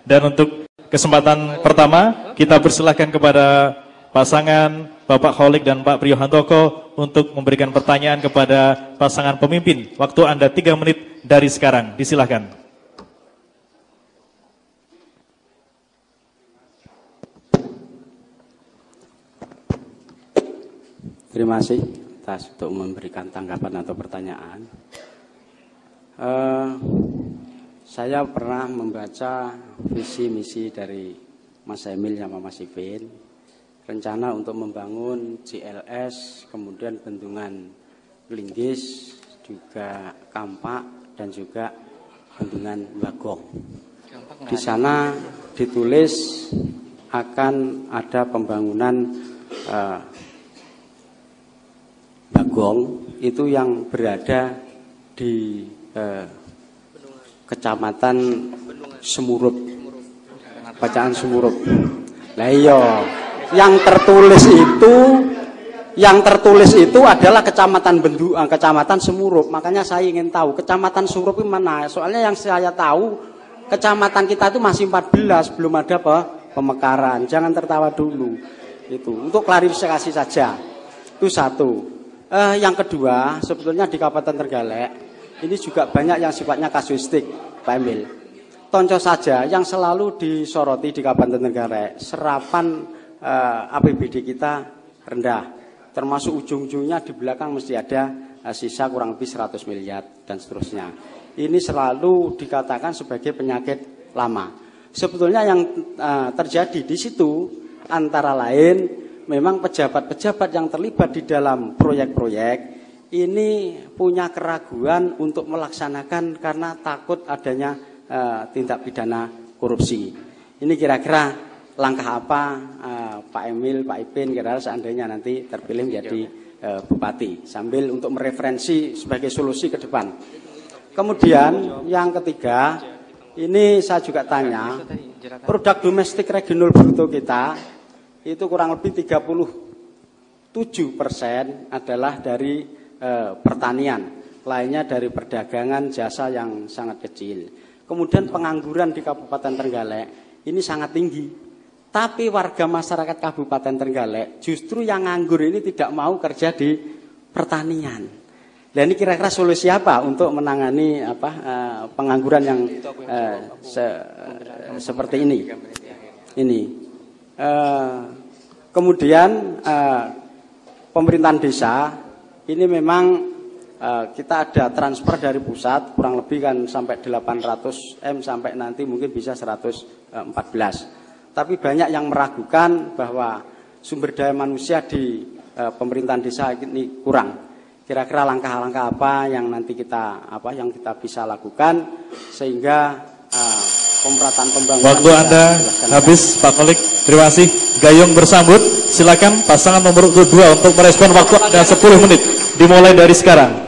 Dan untuk kesempatan pertama, kita persilahkan kepada pasangan Bapak Kholik dan Pak Priyo Handoko untuk memberikan pertanyaan kepada pasangan pemimpin. Waktu Anda 3 menit dari sekarang, disilahkan. Terima kasih atas untuk memberikan tanggapan atau pertanyaan. Saya pernah membaca visi misi dari Mas Emil sama Mas Ipin, rencana untuk membangun GLS, kemudian bendungan Linggis, juga Kampak, dan juga bendungan Bagong. Di sana ditulis akan ada pembangunan Bagong itu yang berada di Kecamatan Semurup, bacaan Semurup. Lah iya, yang tertulis itu adalah Kecamatan Semurup. Makanya saya ingin tahu Kecamatan Semurup itu mana? Soalnya yang saya tahu kecamatan kita itu masih 14, belum ada pemekaran. Jangan tertawa dulu. Itu untuk klarifikasi saja. Itu satu. Yang kedua, sebetulnya di Kabupaten Trenggalek ini juga banyak yang sifatnya kasuistik, Pak Emil. Contoh saja yang selalu disoroti di Kabupaten Trenggalek, serapan APBD kita rendah. Termasuk ujung-ujungnya di belakang mesti ada sisa kurang lebih 100 miliar dan seterusnya. Ini selalu dikatakan sebagai penyakit lama. Sebetulnya yang terjadi di situ antara lain memang pejabat-pejabat yang terlibat di dalam proyek-proyek ini punya keraguan untuk melaksanakan karena takut adanya tindak pidana korupsi. Ini kira-kira langkah apa Pak Emil, Pak Ipin kira-kira seandainya nanti terpilih menjadi bupati, sambil untuk mereferensi sebagai solusi ke depan. Kemudian yang ketiga, ini saya juga tanya, produk domestik regional bruto kita itu kurang lebih 37% adalah dari pertanian, lainnya dari perdagangan, jasa yang sangat kecil. Kemudian pengangguran di Kabupaten Trenggalek ini sangat tinggi. Tapi warga masyarakat Kabupaten Trenggalek justru yang nganggur ini tidak mau kerja di pertanian. Dan ini kira-kira solusi apa untuk menangani pengangguran yang seperti ini? Kemudian pemerintahan desa ini memang kita ada transfer dari pusat kurang lebih kan sampai 800 M sampai nanti mungkin bisa 114. Tapi banyak yang meragukan bahwa sumber daya manusia di pemerintahan desa ini kurang. Kira-kira langkah-langkah apa yang nanti kita bisa lakukan sehingga pemerataan pembangunan. Waktu Anda habis, Pak Kholik. Terima kasih. Gayung bersambut. Silakan pasangan nomor 2 untuk merespon. Waktu Anda 10 menit. Dimulai dari sekarang.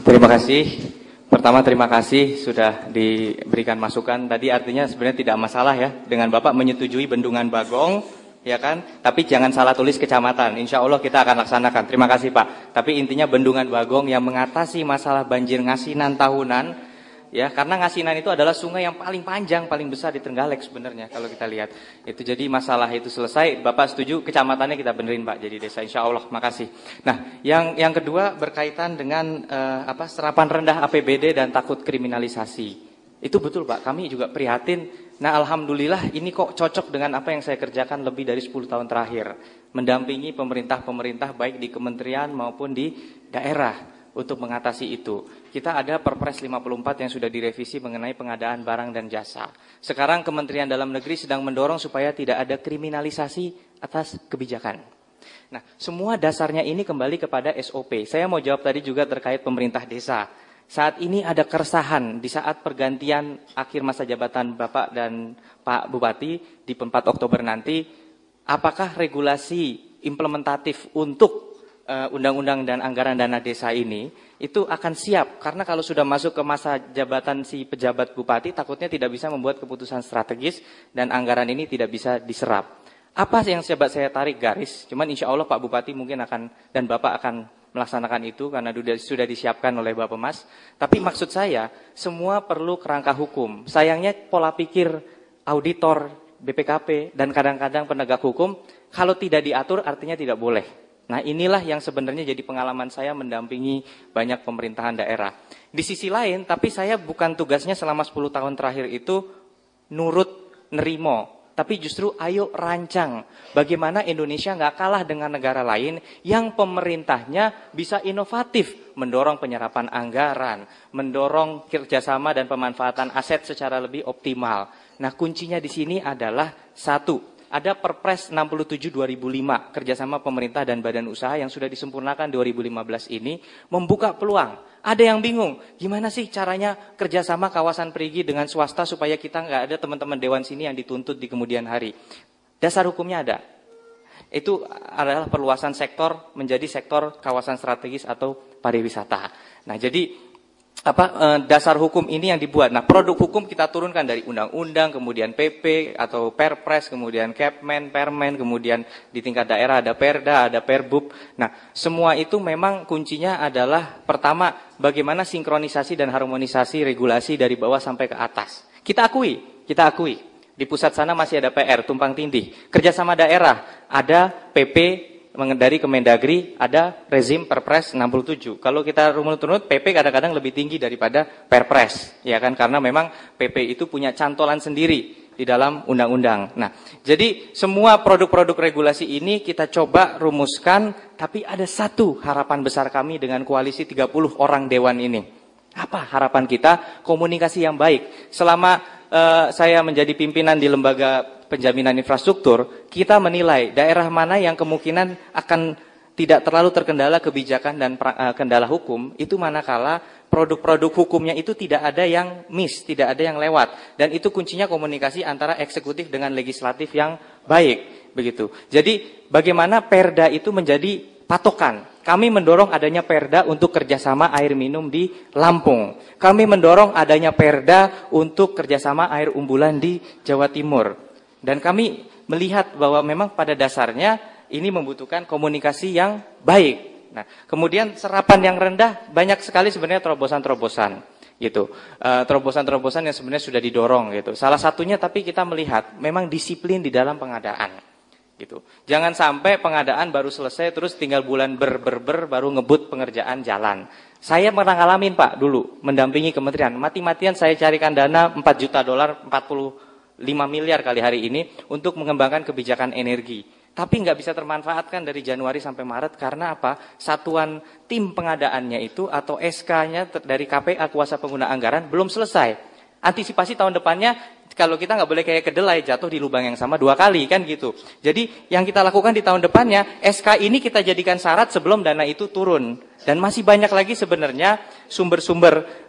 Terima kasih. Pertama terima kasih sudah diberikan masukan. Tadi artinya sebenarnya tidak masalah ya dengan Bapak menyetujui bendungan Bagong, ya kan? Tapi jangan salah tulis kecamatan. Insya Allah kita akan laksanakan. Terima kasih Pak. Tapi intinya bendungan Bagong yang mengatasi masalah banjir ngasinan tahunan. Ya, karena Ngasinan itu adalah sungai yang paling panjang, paling besar di Trenggalek sebenarnya kalau kita lihat. Itu jadi masalah itu selesai, Bapak setuju kecamatannya kita benerin Pak jadi desa insya Allah. Makasih. Nah, yang kedua berkaitan dengan serapan rendah APBD dan takut kriminalisasi. Itu betul Pak, kami juga prihatin. Nah, alhamdulillah ini kok cocok dengan apa yang saya kerjakan lebih dari 10 tahun terakhir. Mendampingi pemerintah-pemerintah baik di kementerian maupun di daerah. Untuk mengatasi itu, kita ada Perpres 54 yang sudah direvisi mengenai pengadaan barang dan jasa. Sekarang Kementerian Dalam Negeri sedang mendorong supaya tidak ada kriminalisasi atas kebijakan. Nah, semua dasarnya ini kembali kepada SOP. Saya mau jawab tadi juga terkait pemerintah desa. Saat ini ada keresahan di saat pergantian akhir masa jabatan Bapak dan Pak Bupati di 4 Oktober nanti, apakah regulasi implementatif untuk undang-undang dan anggaran dana desa ini itu akan siap, karena kalau sudah masuk ke masa jabatan si pejabat bupati takutnya tidak bisa membuat keputusan strategis dan anggaran ini tidak bisa diserap. Apa yang saya tarik garis, cuman insya Allah Pak Bupati mungkin akan dan Bapak akan melaksanakan itu karena sudah disiapkan oleh Bapak Mas. Tapi maksud saya semua perlu kerangka hukum. Sayangnya pola pikir auditor, BPKP, dan kadang-kadang penegak hukum, kalau tidak diatur artinya tidak boleh. Nah inilah yang sebenarnya jadi pengalaman saya mendampingi banyak pemerintahan daerah. Di sisi lain, tapi saya bukan tugasnya selama 10 tahun terakhir itu nurut, nerimo. Tapi justru ayo rancang bagaimana Indonesia nggak kalah dengan negara lain yang pemerintahnya bisa inovatif, mendorong penyerapan anggaran, mendorong kerjasama dan pemanfaatan aset secara lebih optimal. Nah kuncinya di sini adalah satu, ada Perpres 67 2005 kerjasama pemerintah dan badan usaha yang sudah disempurnakan 2015 ini membuka peluang. Ada yang bingung, gimana sih caranya kerjasama kawasan perigi dengan swasta supaya kita nggak ada teman-teman dewan sini yang dituntut di kemudian hari. Dasar hukumnya ada. Itu adalah perluasan sektor menjadi sektor kawasan strategis atau pariwisata. Nah jadi dasar hukum ini yang dibuat. Nah produk hukum kita turunkan dari undang-undang, kemudian PP atau Perpres, kemudian Kepmen, Permen, kemudian di tingkat daerah ada Perda, ada Perbub. Nah semua itu memang kuncinya adalah pertama bagaimana sinkronisasi dan harmonisasi regulasi dari bawah sampai ke atas. Kita akui. Di pusat sana masih ada PR, tumpang tindih. Kerjasama daerah, ada PP dari Kemendagri, ada rezim Perpres 67. Kalau kita runut-runut, PP kadang-kadang lebih tinggi daripada Perpres, ya kan? Karena memang PP itu punya cantolan sendiri di dalam undang-undang. Nah, jadi semua produk-produk regulasi ini kita coba rumuskan, tapi ada satu harapan besar kami dengan koalisi 30 orang dewan ini. Apa harapan kita? Komunikasi yang baik. Selama saya menjadi pimpinan di lembaga penjaminan infrastruktur, kita menilai daerah mana yang kemungkinan akan tidak terlalu terkendala kebijakan dan kendala hukum, itu manakala produk-produk hukumnya itu tidak ada yang miss, tidak ada yang lewat. Dan itu kuncinya komunikasi antara eksekutif dengan legislatif yang baik. Begitu. Jadi bagaimana Perda itu menjadi patokan. Kami mendorong adanya Perda untuk kerjasama air minum di Lampung. Kami mendorong adanya Perda untuk kerjasama air umbulan di Jawa Timur. Dan kami melihat bahwa memang pada dasarnya ini membutuhkan komunikasi yang baik. Nah, kemudian serapan yang rendah banyak sekali sebenarnya terobosan-terobosan gitu. Terobosan-terobosan yang sebenarnya sudah didorong gitu. Salah satunya tapi kita melihat memang disiplin di dalam pengadaan gitu. Jangan sampai pengadaan baru selesai terus tinggal bulan baru ngebut pengerjaan jalan. Saya pernah ngalamin Pak dulu mendampingi kementerian. Mati-matian saya carikan dana 4 juta dolar, 5 miliar kali hari ini untuk mengembangkan kebijakan energi. Tapi nggak bisa termanfaatkan dari Januari sampai Maret karena apa? Satuan tim pengadaannya itu atau SK-nya dari KPA kuasa pengguna anggaran belum selesai. Antisipasi tahun depannya kalau kita nggak boleh kayak kedelai jatuh di lubang yang sama 2 kali kan gitu. Jadi yang kita lakukan di tahun depannya SK ini kita jadikan syarat sebelum dana itu turun. Dan masih banyak lagi sebenarnya sumber-sumber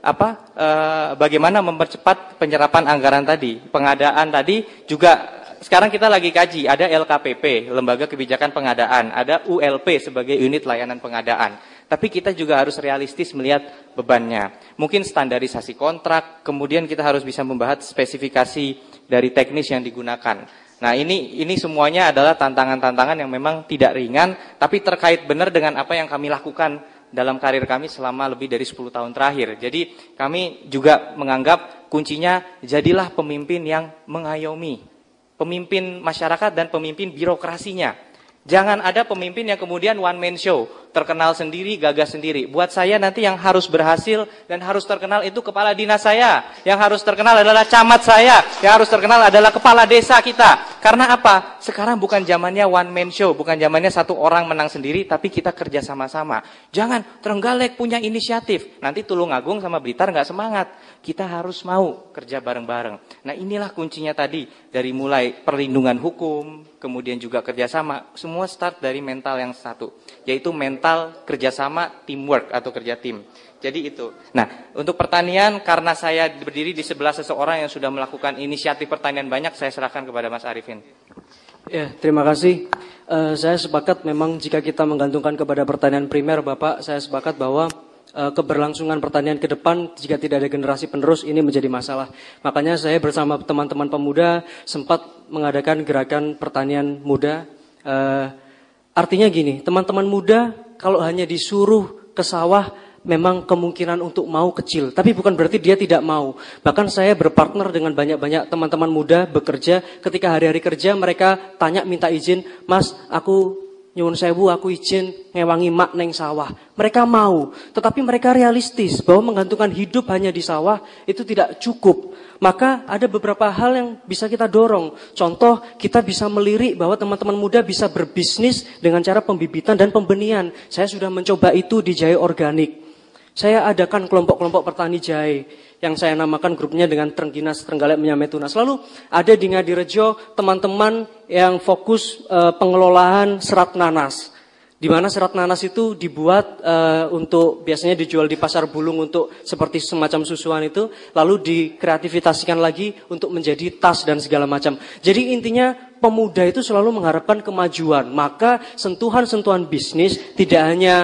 bagaimana mempercepat penyerapan anggaran tadi. Pengadaan tadi juga sekarang kita lagi kaji, ada LKPP, Lembaga Kebijakan Pengadaan, ada ULP sebagai unit layanan pengadaan. Tapi kita juga harus realistis melihat bebannya. Mungkin standarisasi kontrak, kemudian kita harus bisa membahas spesifikasi dari teknis yang digunakan. Nah ini semuanya adalah tantangan-tantangan yang memang tidak ringan, tapi terkait benar dengan apa yang kami lakukan dalam karir kami selama lebih dari 10 tahun terakhir. Jadi kami juga menganggap kuncinya jadilah pemimpin yang mengayomi. Pemimpin masyarakat dan pemimpin birokrasinya. Jangan ada pemimpin yang kemudian one man show. Terkenal sendiri, gagas sendiri. Buat saya nanti yang harus berhasil dan harus terkenal itu kepala dinas saya. Yang harus terkenal adalah camat saya. Yang harus terkenal adalah kepala desa kita. Karena apa? Sekarang bukan zamannya one man show. Bukan zamannya satu orang menang sendiri, tapi kita kerja sama-sama. Jangan Trenggalek punya inisiatif. Nanti Tulungagung sama Blitar nggak semangat. Kita harus mau kerja bareng-bareng. Nah inilah kuncinya tadi. Dari mulai perlindungan hukum, kemudian juga kerjasama. Semua start dari mental yang satu. Yaitu mental kerjasama, teamwork atau kerja tim. Jadi itu. Nah, untuk pertanian karena saya berdiri di sebelah seseorang yang sudah melakukan inisiatif pertanian banyak, saya serahkan kepada Mas Arifin. Ya, terima kasih. Saya sepakat memang jika kita menggantungkan kepada pertanian primer, Bapak, saya sepakat bahwa keberlangsungan pertanian ke depan jika tidak ada generasi penerus ini menjadi masalah. Makanya saya bersama teman-teman pemuda sempat mengadakan gerakan pertanian muda. Artinya gini, teman-teman muda kalau hanya disuruh ke sawah memang kemungkinan untuk mau kecil. Tapi bukan berarti dia tidak mau. Bahkan saya berpartner dengan banyak-banyak teman-teman muda bekerja. Ketika hari-hari kerja mereka tanya minta izin, Mas aku nyuwun sewu aku izin ngewangi mak neng sawah. Mereka mau, tetapi mereka realistis bahwa menggantungkan hidup hanya di sawah itu tidak cukup. Maka ada beberapa hal yang bisa kita dorong. Contoh, kita bisa melirik bahwa teman-teman muda bisa berbisnis dengan cara pembibitan dan pembenihan. Saya sudah mencoba itu di jahe organik. Saya adakan kelompok-kelompok petani jahe yang saya namakan grupnya dengan Trengginas, Trenggalek, Menyametunas. Lalu ada di Ngadirejo teman-teman yang fokus pengelolaan serat nanas. Di mana serat nanas itu dibuat untuk biasanya dijual di pasar bulung untuk seperti semacam susuan itu, lalu dikreativitasikan lagi untuk menjadi tas dan segala macam. Jadi intinya pemuda itu selalu mengharapkan kemajuan. Maka sentuhan-sentuhan bisnis tidak hanya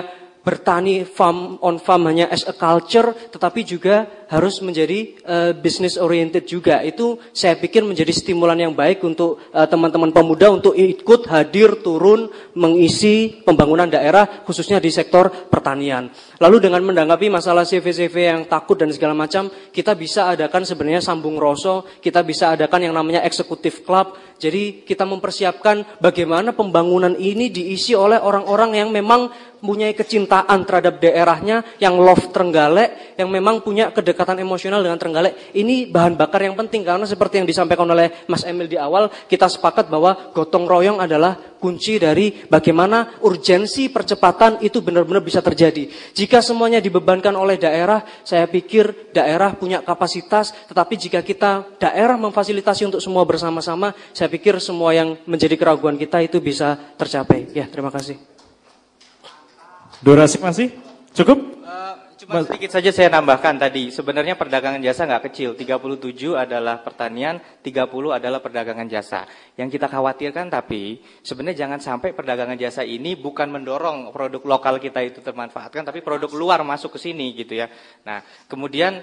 bertani farm on farm hanya as a culture, tetapi juga harus menjadi business oriented juga. Itu saya pikir menjadi stimulan yang baik untuk teman-teman pemuda untuk ikut hadir, turun, mengisi pembangunan daerah khususnya di sektor pertanian. Lalu dengan menanggapi masalah CV-CV yang takut dan segala macam, kita bisa adakan sebenarnya sambung roso, kita bisa adakan yang namanya executive club. Jadi kita mempersiapkan bagaimana pembangunan ini diisi oleh orang-orang yang memang mempunyai kecintaan terhadap daerahnya, yang love Trenggalek, yang memang punya kedekatan emosional dengan Trenggalek. Ini bahan bakar yang penting karena seperti yang disampaikan oleh Mas Emil di awal, kita sepakat bahwa gotong royong adalah kunci dari bagaimana urgensi percepatan itu benar-benar bisa terjadi. Jika semuanya dibebankan oleh daerah, saya pikir daerah punya kapasitas, tetapi jika kita daerah memfasilitasi untuk semua bersama-sama, saya pikir semua yang menjadi keraguan kita itu bisa tercapai. Ya, terima kasih. Durasi masih cukup? Cuma sedikit saja saya tambahkan tadi, sebenarnya perdagangan jasa nggak kecil, 37 adalah pertanian, 30 adalah perdagangan jasa. Yang kita khawatirkan tapi sebenarnya jangan sampai perdagangan jasa ini bukan mendorong produk lokal kita itu termanfaatkan, tapi produk luar masuk ke sini gitu ya. Nah kemudian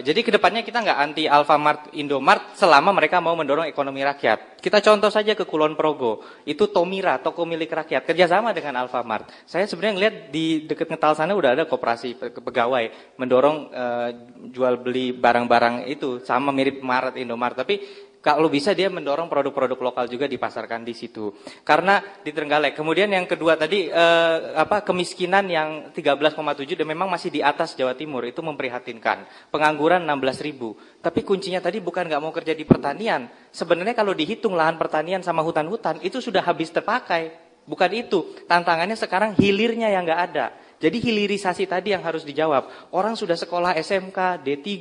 jadi kedepannya kita nggak anti Alfamart, Indomart selama mereka mau mendorong ekonomi rakyat. Kita contoh saja ke Kulon Progo, itu Tomira, toko milik rakyat, kerjasama dengan Alfamart. Saya sebenarnya ngelihat di dekat Ngetal sana udah ada koperasi pegawai mendorong jual beli barang-barang itu sama mirip Maret, Indomart, tapi kalau bisa dia mendorong produk-produk lokal juga dipasarkan di situ. Karena di Trenggalek. Kemudian yang kedua tadi kemiskinan yang 13,7 dan memang masih di atas Jawa Timur itu memprihatinkan. Pengangguran 16.000. Tapi kuncinya tadi bukan nggak mau kerja di pertanian. Sebenarnya kalau dihitung lahan pertanian sama hutan-hutan itu sudah habis terpakai. Bukan itu. Tantangannya sekarang hilirnya yang nggak ada. Jadi hilirisasi tadi yang harus dijawab. Orang sudah sekolah SMK, D3,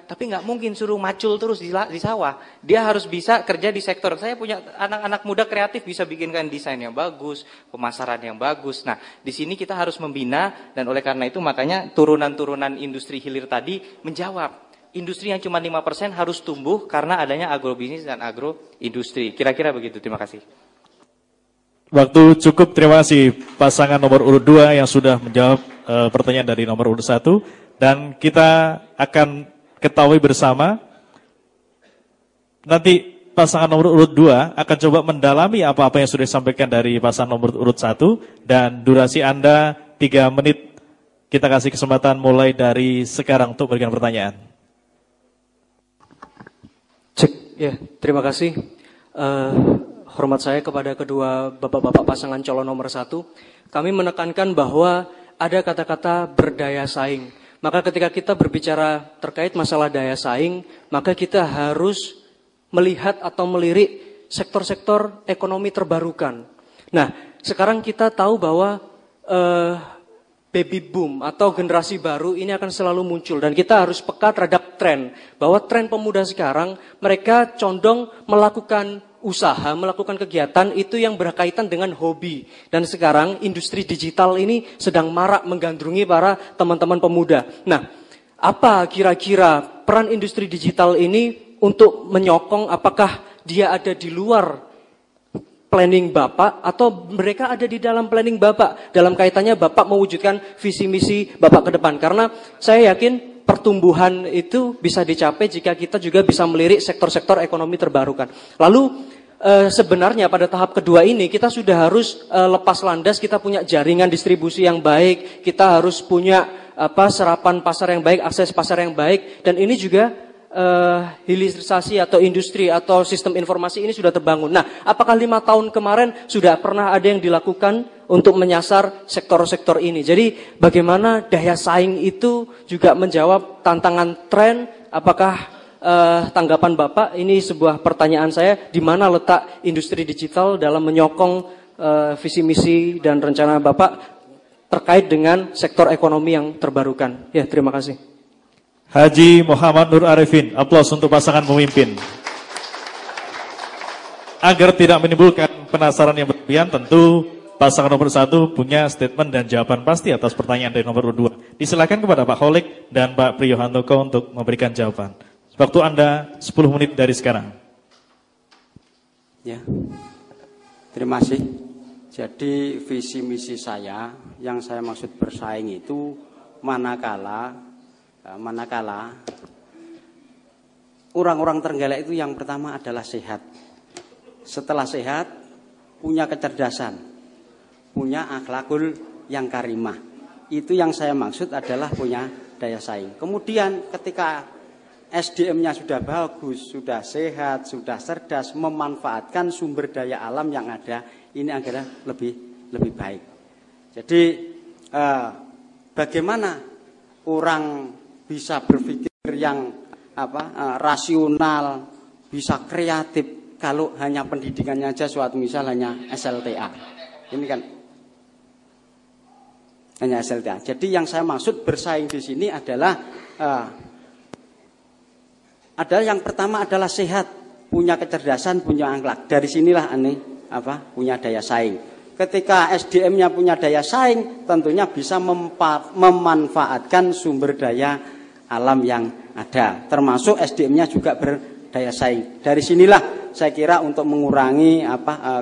tapi nggak mungkin suruh macul terus di sawah. Dia harus bisa kerja di sektor. Saya punya anak-anak muda kreatif bisa bikinkan desain yang bagus, pemasaran yang bagus. Nah, di sini kita harus membina dan oleh karena itu makanya turunan-turunan industri hilir tadi menjawab. Industri yang cuma 5% harus tumbuh karena adanya agrobisnis dan agroindustri. Kira-kira begitu. Terima kasih. Waktu cukup, terima kasih pasangan nomor urut 2 yang sudah menjawab pertanyaan dari nomor urut 1. Dan kita akan ketahui bersama, nanti pasangan nomor urut 2 akan coba mendalami apa-apa yang sudah disampaikan dari pasangan nomor urut 1. Dan durasi Anda 3 menit, kita kasih kesempatan mulai dari sekarang untuk memberikan pertanyaan. Cek, ya, terima kasih. Hormat saya kepada kedua bapak-bapak pasangan calon nomor 1. Kami menekankan bahwa ada kata-kata berdaya saing. Maka ketika kita berbicara terkait masalah daya saing, maka kita harus melihat atau melirik sektor-sektor ekonomi terbarukan. Nah, sekarang kita tahu bahwa baby boom atau generasi baru ini akan selalu muncul. Dan kita harus peka terhadap tren. Bahwa tren pemuda sekarang, mereka condong melakukan usaha, melakukan kegiatan itu yang berkaitan dengan hobi. Dan sekarang industri digital ini sedang marak menggandrungi para teman-teman pemuda. Nah, apa kira-kira peran industri digital ini untuk menyokong, apakah dia ada di luar planning Bapak atau mereka ada di dalam planning Bapak dalam kaitannya Bapak mewujudkan visi misi Bapak ke depan? Karena saya yakin pertumbuhan itu bisa dicapai jika kita juga bisa melirik sektor-sektor ekonomi terbarukan. Lalu sebenarnya pada tahap kedua ini kita sudah harus lepas landas, kita punya jaringan distribusi yang baik, kita harus punya serapan pasar yang baik, akses pasar yang baik, dan ini juga hilirisasi atau industri atau sistem informasi ini sudah terbangun. Nah, apakah 5 tahun kemarin sudah pernah ada yang dilakukan untuk menyasar sektor-sektor ini? Jadi bagaimana daya saing itu juga menjawab tantangan tren? Apakah tanggapan Bapak, ini sebuah pertanyaan saya, di mana letak industri digital dalam menyokong visi misi dan rencana Bapak terkait dengan sektor ekonomi yang terbarukan? Ya, terima kasih. Haji Muhammad Nur Arifin, aplaus untuk pasangan pemimpin. Agar tidak menimbulkan penasaran yang berlebihan, tentu pasangan nomor 1 punya statement dan jawaban pasti atas pertanyaan dari nomor 2. Disilakan kepada Pak Kholik dan Pak Priyohantoko untuk memberikan jawaban. Waktu Anda 10 menit dari sekarang. Ya, terima kasih. Jadi visi misi saya, yang saya maksud bersaing itu manakala orang-orang Trenggalek itu yang pertama adalah sehat. Setelah sehat, punya kecerdasan, punya akhlakul yang karimah. Itu yang saya maksud adalah punya daya saing. Kemudian ketika SDM-nya sudah bagus, sudah sehat, sudah cerdas, memanfaatkan sumber daya alam yang ada, ini adalah lebih baik. Jadi bagaimana orang bisa berpikir yang rasional, bisa kreatif kalau hanya pendidikannya aja suatu misal hanya SLTA. Ini kan hanya SLTA. Jadi yang saya maksud bersaing di sini adalah yang pertama adalah sehat, punya kecerdasan, punya akhlak. Dari sinilah punya daya saing. Ketika SDM-nya punya daya saing, tentunya bisa memanfaatkan sumber daya alam yang ada. Termasuk SDM-nya juga berdaya saing. Dari sinilah saya kira untuk mengurangi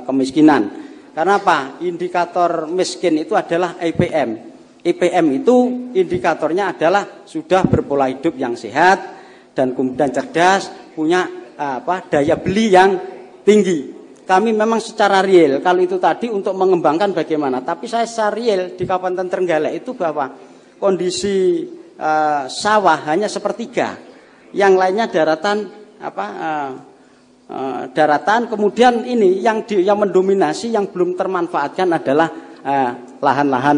kemiskinan. Karena apa? Indikator miskin itu adalah IPM. IPM itu indikatornya adalah sudah berpola hidup yang sehat dan kemudian cerdas, punya daya beli yang tinggi. Kami memang secara real, kalau itu tadi untuk mengembangkan bagaimana. Tapi saya secara real di Kabupaten Trenggalek itu bahwa kondisi sawah hanya sepertiga, yang lainnya daratan daratan. Kemudian ini yang mendominasi, yang belum termanfaatkan adalah lahan-lahan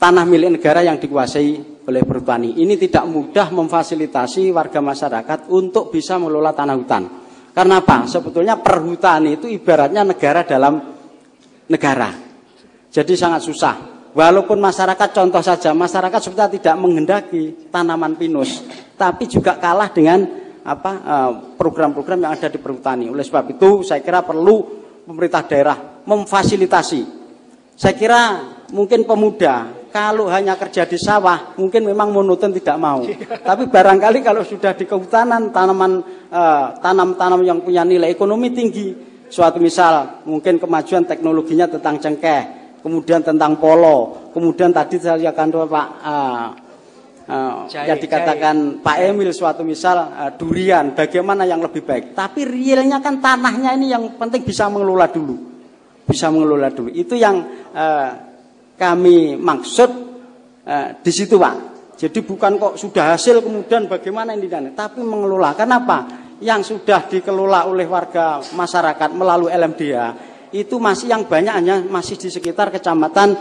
tanah milik negara yang dikuasai oleh perhutani. Ini tidak mudah memfasilitasi warga masyarakat untuk bisa mengelola tanah hutan. Karena apa? Sebetulnya perhutani itu ibaratnya negara dalam negara. Jadi sangat susah. Walaupun masyarakat, contoh saja, masyarakat sebetulnya tidak menghendaki tanaman pinus, tapi juga kalah dengan program-program yang ada di perhutani. Oleh sebab itu saya kira perlu pemerintah daerah memfasilitasi. Saya kira mungkin pemuda kalau hanya kerja di sawah mungkin memang monoton, tidak mau. Tapi barangkali kalau sudah di kehutanan, tanam-tanam yang punya nilai ekonomi tinggi, suatu misal mungkin kemajuan teknologinya tentang cengkeh, kemudian tentang polo, kemudian tadi saya akan Pak yang dikatakan Pak Emil, suatu misal durian, bagaimana yang lebih baik. Tapi realnya kan tanahnya ini yang penting bisa mengelola dulu. Itu yang kami maksud di situ, Pak. Jadi bukan kok sudah hasil kemudian bagaimana ini, tapi mengelola. Kenapa? Yang sudah dikelola oleh warga masyarakat melalui LMDH itu masih yang banyak hanya masih di sekitar kecamatan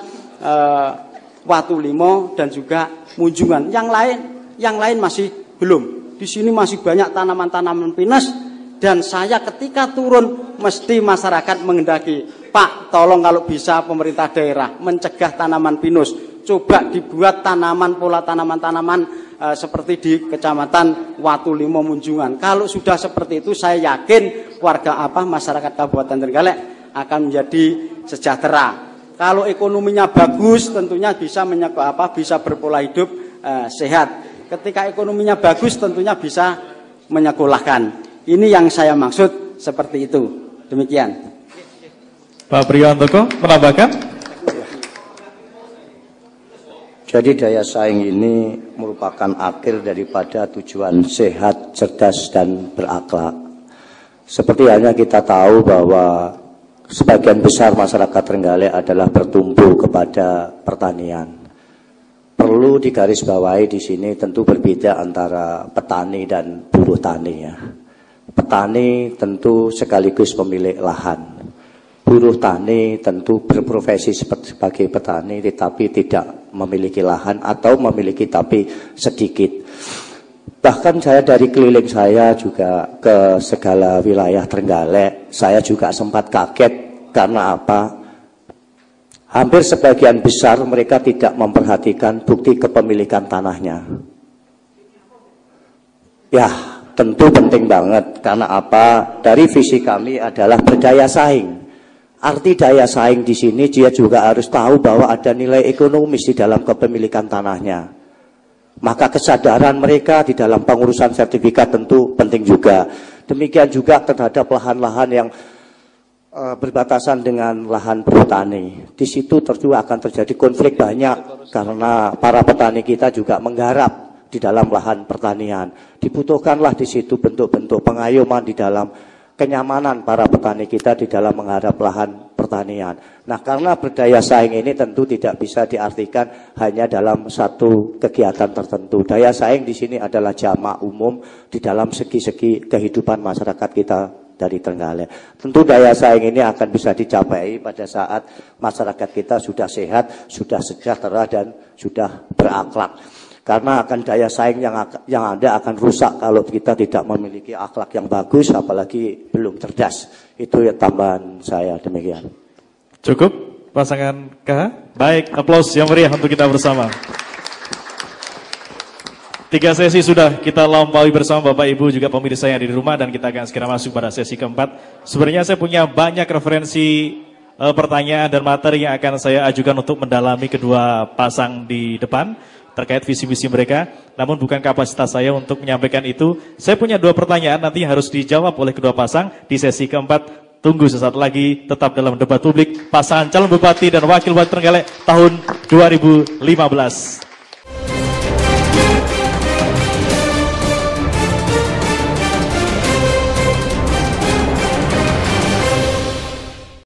Watulimo dan juga Munjungan. Yang lain masih belum. Di sini masih banyak tanaman-tanaman pinus, dan saya ketika turun mesti masyarakat menghendaki, Pak, tolong kalau bisa pemerintah daerah mencegah tanaman pinus. Coba dibuat pola tanaman-tanaman seperti di Kecamatan Watulimo Munjungan. Kalau sudah seperti itu, saya yakin masyarakat Kabupaten Trenggalek akan menjadi sejahtera. Kalau ekonominya bagus, tentunya bisa bisa berpola hidup sehat. Ketika ekonominya bagus, tentunya bisa menyekolahkan. Ini yang saya maksud seperti itu. Demikian. Pak Priyohantoko menambahkan. Jadi daya saing ini merupakan akhir daripada tujuan sehat, cerdas, dan berakhlak. seperti halnya kita tahu bahwa sebagian besar masyarakat Trenggalek adalah bertumbuh kepada pertanian. Perlu digarisbawahi di sini tentu berbeda antara petani dan buruh tani ya. Petani tentu sekaligus pemilik lahan. Buruh tani tentu berprofesi sebagai petani tetapi tidak memiliki lahan atau memiliki tapi sedikit. Bahkan saya dari keliling saya juga ke segala wilayah Trenggalek, saya juga sempat kaget karena apa? Hampir sebagian besar mereka tidak memperhatikan bukti kepemilikan tanahnya. Ya, tentu penting banget karena apa? Dari visi kami adalah berdaya saing. Arti daya saing di sini dia juga harus tahu bahwa ada nilai ekonomis di dalam kepemilikan tanahnya. Maka kesadaran mereka di dalam pengurusan sertifikat tentu penting juga. Demikian juga terhadap lahan-lahan yang berbatasan dengan lahan perhutani. Di situ tentu akan terjadi konflik banyak karena para petani kita juga menggarap di dalam lahan pertanian. Dibutuhkanlah di situ bentuk-bentuk pengayoman di dalam kenyamanan para petani kita di dalam menggarap lahan pertanian. Nah, karena berdaya saing ini tentu tidak bisa diartikan hanya dalam satu kegiatan tertentu. Daya saing di sini adalah jamak umum di dalam segi-segi kehidupan masyarakat kita dari Trenggalek. Tentu daya saing ini akan bisa dicapai pada saat masyarakat kita sudah sehat, sudah sejahtera dan sudah berakhlak. Karena akan daya saing yang ada akan rusak kalau kita tidak memiliki akhlak yang bagus, apalagi belum cerdas. Itu ya tambahan saya, demikian. Cukup pasangan KH? Baik, aplaus yang meriah untuk kita bersama. 3 sesi sudah kita lampaui bersama Bapak Ibu juga pemirsa yang ada di rumah dan kita akan segera masuk pada sesi keempat. Sebenarnya saya punya banyak referensi pertanyaan dan materi yang akan saya ajukan untuk mendalami kedua pasang di depan terkait visi-visi mereka. Namun bukan kapasitas saya untuk menyampaikan itu. Saya punya 2 pertanyaan nanti harus dijawab oleh kedua pasang di sesi keempat. Tunggu sesaat lagi tetap dalam debat publik pasangan calon bupati dan wakil bupati Trenggalek tahun 2015.